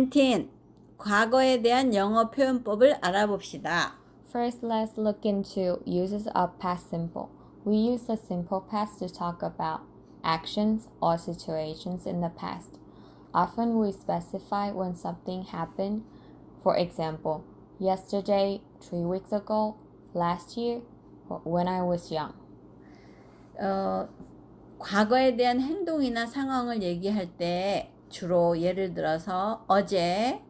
17. 과거에 대한 영어 표현법을 알아봅시다. First, let's look into uses of past simple. We use the simple past to talk about actions or situations in the past. Often we specify when something happened. For example, yesterday, 3 weeks ago, last year, or when I was young. 과거에 대한 행동이나 상황을 얘기할 때 주로 예를 들어서 어제,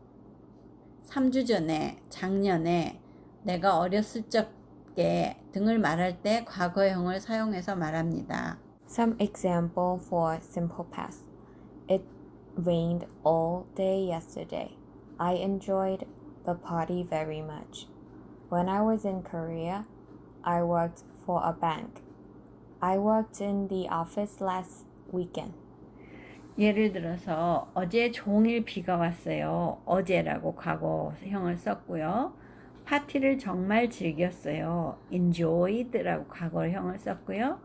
3주 전에, 작년에, 내가 어렸을 적에 등을 말할 때 과거형을 사용해서 말합니다. Some example for simple past. It rained all day yesterday. I enjoyed the party very much. When I was in Korea, I worked for a bank. I worked in the office last weekend. 예를 들어서 어제 종일 비가 왔어요. 어제라고 과거형을 썼고요. 파티를 정말 즐겼어요. enjoyed라고 과거형을 썼고요.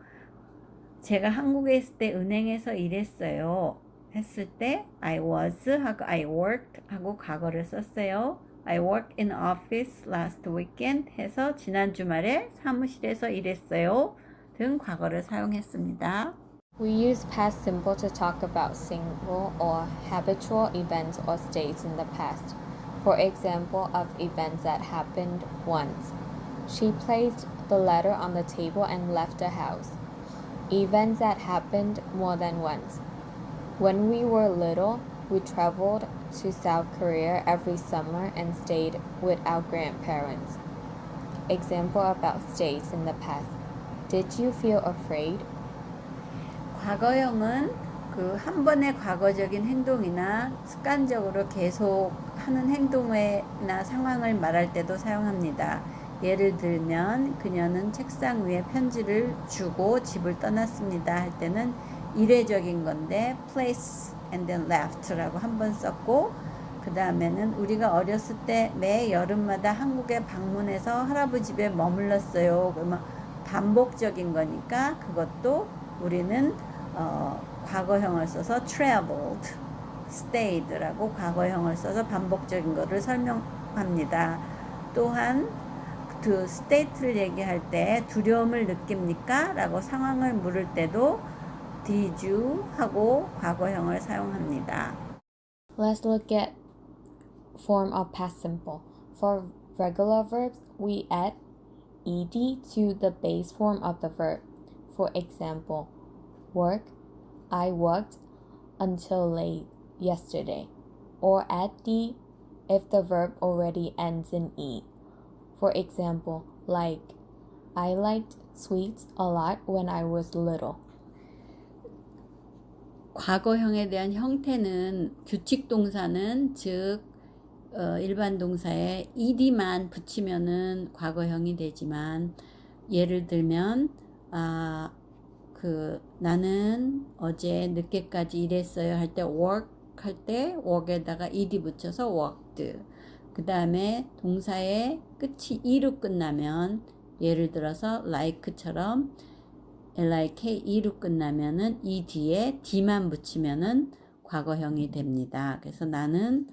제가 한국에 있을 때 은행에서 일했어요. 했을 때 I was 하고 I worked 하고 과거를 썼어요. I worked in office last weekend 해서 지난 주말에 사무실에서 일했어요. 등 과거를 사용했습니다. We use past simple to talk about single or habitual events or states in the past. For example, of events that happened once. She placed the letter on the table and left the house. Events that happened more than once. When we were little, we traveled to South Korea every summer and stayed with our grandparents. Example about states in the past. Did you feel afraid? 과거형은 그 한 번의 과거적인 행동이나 습관적으로 계속 하는 행동이나 상황을 말할 때도 사용합니다. 예를 들면 그녀는 책상 위에 편지를 주고 집을 떠났습니다 할 때는 일회적인 건데 place and then left라고 한 번 썼고 그 다음에는 우리가 어렸을 때 매 여름마다 한국에 방문해서 할아버지 집에 머물렀어요. 그러면 반복적인 거니까 그것도 우리는 과거형을 써서 traveled, stayed라고 과거형을 써서 반복적인 것을 설명합니다. 또한 그 state를 얘기할 때 두려움을 느낍니까? 라고 상황을 물을 때도 did you 하고 과거형을 사용합니다. Let's look at form of past simple. For regular verbs, we add ed to the base form of the verb. For example, work, I worked until late yesterday. Or add d if the verb already ends in e. For example, like, I liked sweets a lot when I was little. 과거형에 대한 형태는 규칙 동사는 즉 일반 동사에 ed만 붙이면은 과거형이 되지만 예를 들면 나는 어제 늦게까지 일했어요 할 때 work 할 때 work에다가 ed 붙여서 worked. 그 다음에 동사의 끝이 e로 끝나면 예를 들어서 like처럼 L-I-K-E로 끝나면은 이 뒤에 D만 붙이면은 과거형이 됩니다. 그래서 나는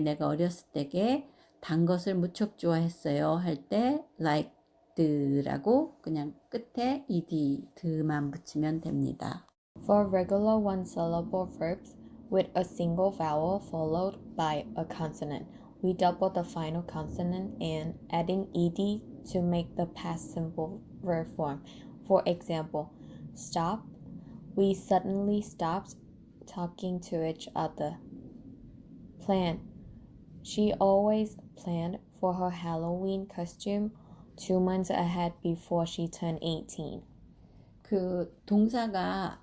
내가 어렸을 때에 단 것을 무척 좋아했어요 할 때 liked라고 그냥 끝에 ed만 붙이면 됩니다. For regular one-syllable verbs with a single vowel followed by a consonant, we double the final consonant and adding ed to make the past simple verb form. For example, stop. We suddenly stopped talking to each other. Plan. She always planned for her Halloween costume 2 months ahead before she turned 18. 그 동사가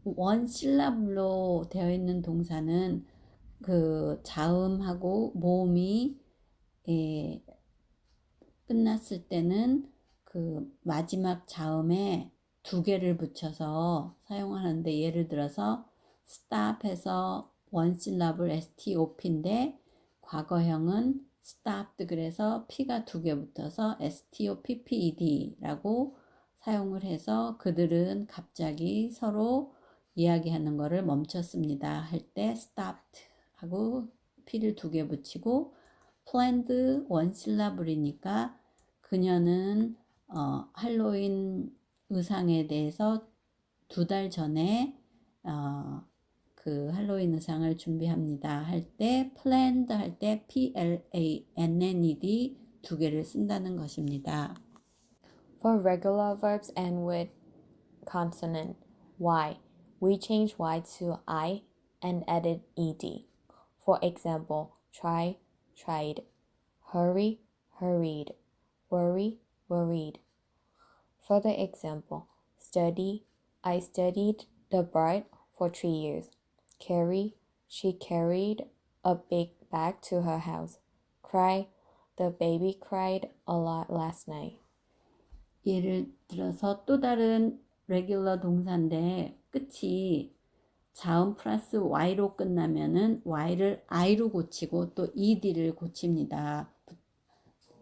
원 실라블로 되어 있는 동사는 그 자음하고 모음이 끝났을 때는 그 마지막 자음에 2개를 붙여서 사용하는데 예를 들어서 stop해서 원 실라블 stop인데 과거형은 stopped 그래서 p가 2개 붙어서 stopped라고 사용을 해서 그들은 갑자기 서로 이야기하는 거를 멈췄습니다 할 때 stopped 하고 p를 2개 붙이고 planned 원실라블이니까 그녀는 할로윈 의상에 대해서 2달 전에 그 할로윈 의상을 준비합니다 할 때 planned 할 때 planned 2개를 쓴다는 것입니다. For regular verbs and with consonant y, we change y to I and added ed. For example, try, tried, hurry, hurried, worry, worried. Further example, study, I studied the bird for 3 years. Carry, she carried a big bag to her house. Cry, the baby cried a lot last night. 예를 들어서 또 다른 regular 동사인데 끝이 자음 플러스 y로 끝나면은 y를 i로 고치고 또 ed를 고칩니다.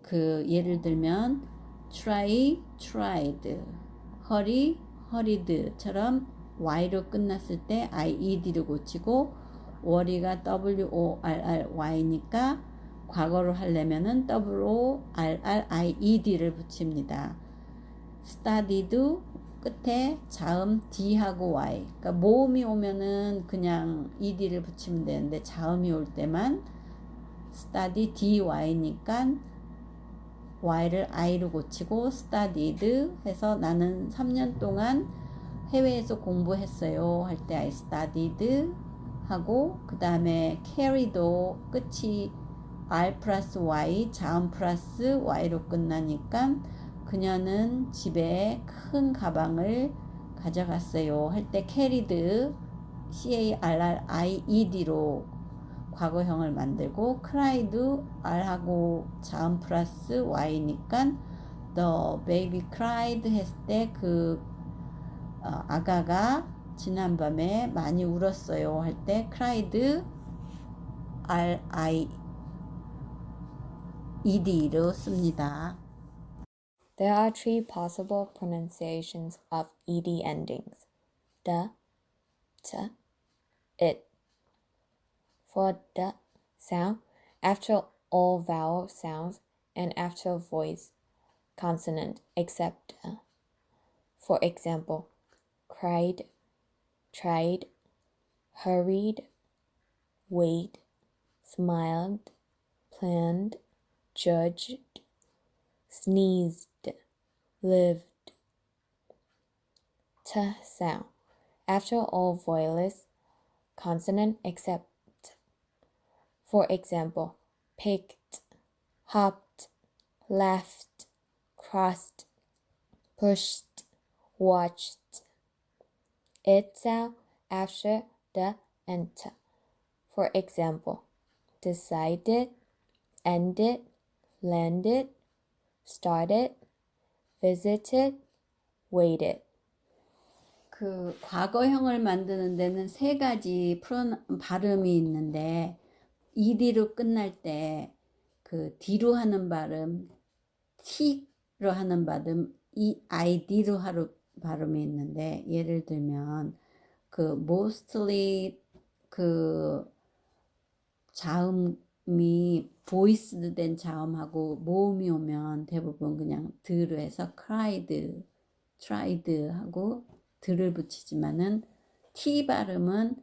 그 예를 들면 try, tried, hurry, hurried처럼 y로 끝났을 때 ied를 고치고 worry가 worry니까 과거로 하려면은 worried를 붙입니다. studied 끝에 자음 d하고 y. 그러니까 모음이 오면은 그냥 ed를 붙이면 되는데 자음이 올 때만 study dy니까 y를 i로 고치고 studied 해서 나는 3년 동안 해외에서 공부했어요 할 때 I studied 하고 그 다음에 carry도 끝이 r 플러스 y 자음 플러스 y로 끝나니까 그녀는 집에 큰 가방을 가져갔어요 할 때 carried carried로 과거형을 만들고 cried r하고 자음 플러스 y니까 the baby cried 했을 때 그 아가가 지난밤에 많이 울었어요 할 때 cried ried로 씁니다. There are 3 possible pronunciations of ed endings: the, t, it. For the sound, after all vowel sounds and after voice consonant except the. For example, cried, tried, hurried, weighed, smiled, planned, judged, sneezed, lived. T sound, after all vowels consonant except. For example, picked, hopped, laughed, crossed, pushed, watched. It sound after the and t. For example, decided, ended, landed, started, visited, waited. 그 과거형을 만드는 데는 3가지 발음이 있는데 ed로 끝날 때 그 d로 하는 발음, t로 하는 발음, id로 하는 발음이 있는데 예를 들면 그 mostly 그 자음이 voiced 된 자음하고 모음이 오면 대부분 그냥 드로 해서 cried, tried 하고 드를 붙이지만은 t 발음은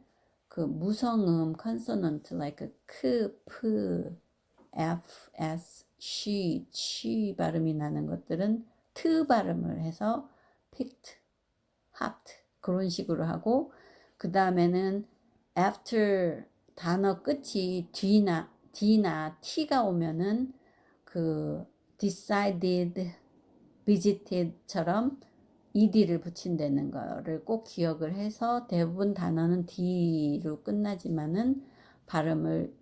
그 무성음 consonant like 크, 프, f, s, she, chi 발음이 나는 것들은 트 발음을 해서 picked, hopped 그런 식으로 하고 그 다음에는 after 단어 끝이 d나 t가 오면은 그 decided, visited처럼 ed를 붙인다는 거를 꼭 기억을 해서 대부분 단어는 d로 끝나지만은 발음을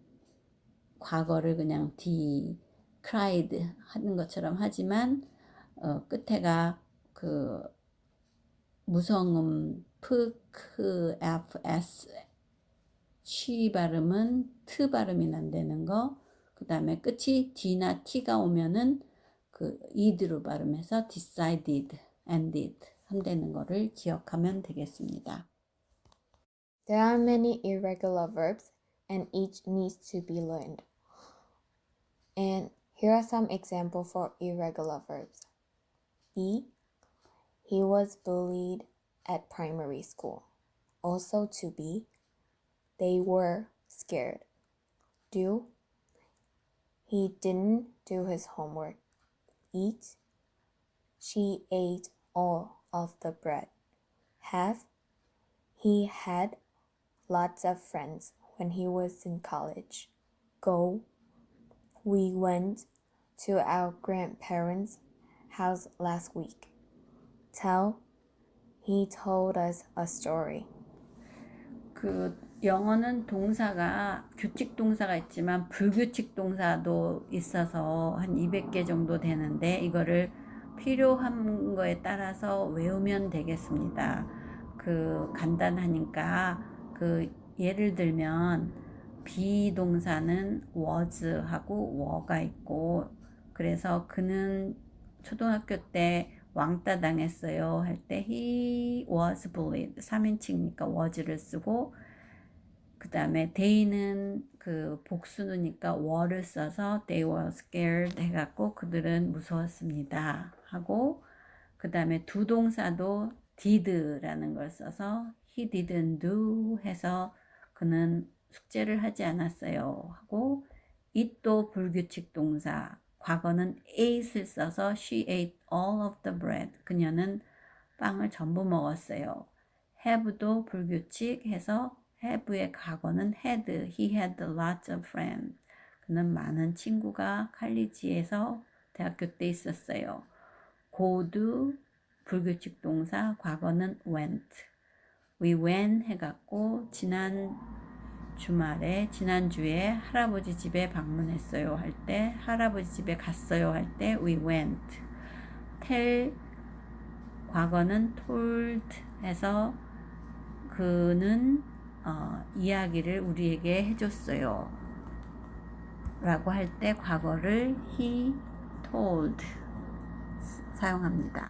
과거를 그냥 d, cried 하는 것처럼 하지만 끝에가 그 무성음 p, 크, f, s, she 발음은 트 발음이 난다는 거. 그 다음에 끝이 d나 t가 오면은 그 ed로 발음해서 decided, ended 한다는 거를 기억하면 되겠습니다. There are many irregular verbs, and each needs to be learned. And here are some examples for irregular verbs. Be, he was bullied at primary school. Also to be, they were scared. Do, he didn't do his homework. Eat, she ate all of the bread. Have, he had lots of friends when he was in college. Go, we went to our grandparents' house last week. Tell, he told us a story. 그 영어는 동사가 규칙 동사가 있지만 불규칙 동사도 있어서 한 200개 정도 되는데 이거를 필요한 거에 따라서 외우면 되겠습니다. 그 간단하니까 그 예를 들면 비동사는 was하고 were가 있고 그래서 그는 초등학교 때 왕따 당했어요 할 때 he was bullied 3인칭이니까 was를 쓰고 그 다음에 they는 그 복수니까 were를 써서 they were scared 해갖고 그들은 무서웠습니다 하고 그 다음에 두 동사도 did라는 걸 써서 he didn't do 해서 그는 숙제를 하지 않았어요 하고 eat도 불규칙 동사 과거는 ate을 써서 she ate all of the bread 그녀는 빵을 전부 먹었어요. have도 불규칙 해서 have의 과거는 had he had lots of friends 그는 많은 친구가 칼리지에서 대학교 때 있었어요. go도 불규칙 동사 과거는 went we went 해갖고 지난주에 할아버지 집에 방문했어요 할 때 할아버지 집에 갔어요 할 때 we went tell 과거는 told 해서 그는 이야기를 우리에게 해줬어요 라고 할 때 과거를 he told 사용합니다.